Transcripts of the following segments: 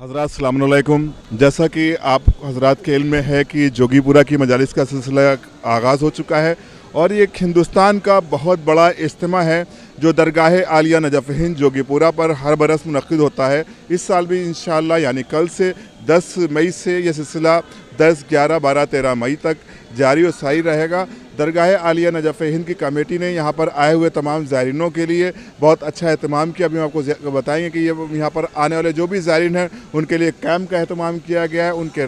हज़रात अस्सलाम वालेकुम। जैसा कि आप हज़रात के इल्म में है कि जोगीपुरा की मजालिस का सिलसिला आगाज़ हो चुका है और ये एक हिंदुस्तान का बहुत बड़ा इज्तिमा है जो दरगाह आलिया नजफ़ हिंद जोगीपुरा पर हर बरस मुनक़्क़िद होता है। इस साल भी इंशाअल्लाह यानी कल से 10 मई से यह सिलसिला 10, 11, 12, 13 मई तक जारी और सारी रहेगा। दरगाह आलिया नजफ़ हिंद की कमेटी ने यहाँ पर आए हुए तमाम ज़ायरीनों के लिए बहुत अच्छा एहतमाम किया। अभी हम आपको बताएंगे कि ये यहाँ पर आने वाले जो भी ज़ायरीन हैं उनके लिए कैंप का एहतमाम किया गया है, उनके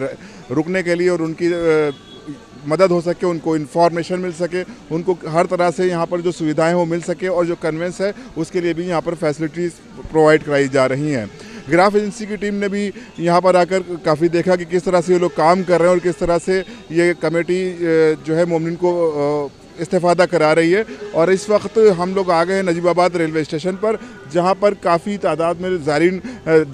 रुकने के लिए और उनकी मदद हो सके, उनको इन्फॉर्मेशन मिल सके, उनको हर तरह से यहाँ पर जो सुविधाएं वो मिल सके और जो कन्वेंस है उसके लिए भी यहाँ पर फैसिलिटीज़ प्रोवाइड कराई जा रही हैं। ग्राफ एजेंसी की टीम ने भी यहाँ पर आकर काफ़ी देखा कि किस तरह से ये लोग काम कर रहे हैं और किस तरह से ये कमेटी जो है मोमिन को इस्तेफ़ादा करा रही है। और इस वक्त हम लोग आ गए हैं नजीबाबाद रेलवे स्टेशन पर, जहाँ पर काफ़ी तादाद में ज़ायरीन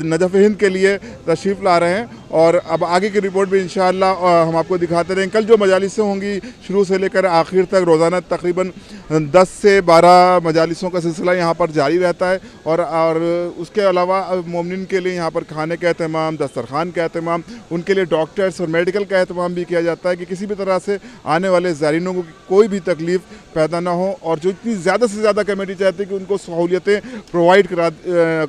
नजफ़ हिंद के लिए तशरीफ़ ला रहे हैं और अब आगे की रिपोर्ट भी इंशाअल्लाह हम आपको दिखाते रहेंगे। कल जो मजालिसें होंगी शुरू से लेकर आखिर तक रोज़ाना तकरीबन 10 से 12 मजालिसों का सिलसिला यहाँ पर जारी रहता है और उसके अलावा मोमिन के लिए यहाँ पर खाने का एहतमाम, दस्तरखान का एहतमाम, उनके लिए डॉक्टर्स और मेडिकल का एहतमाम भी किया जाता है कि किसी भी तरह से आने वाले ज़ायरीनों को कोई भी तकलीफ़ पैदा ना हो और जो इतनी ज़्यादा से ज़्यादा कमेटी चाहती है कि उनको सहूलियतें प्रोवाइड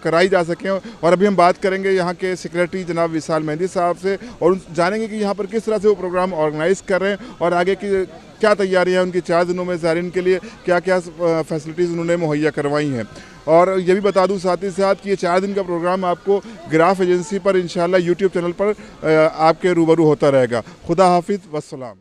कराई जा सकें। और अभी हम बात करेंगे यहाँ के सेक्रेटरी जनाब विशाल मेहंदी साहब से और जानेंगे कि यहाँ पर किस तरह से वो प्रोग्राम ऑर्गेनाइज़ कर रहे हैं और आगे की क्या तैयारियाँ हैं उनकी 4 दिनों में ज़ायरीन के लिए क्या क्या फैसिलिटीज़ उन्होंने मुहैया करवाई हैं। और ये भी बता दूं साथ ही साथ कि ये 4 दिन का प्रोग्राम आपको ग्राफ एजेंसी पर इंशाल्लाह यूट्यूब चैनल पर आपके रूबरू होता रहेगा। खुदा हाफिज़ वस्सलाम।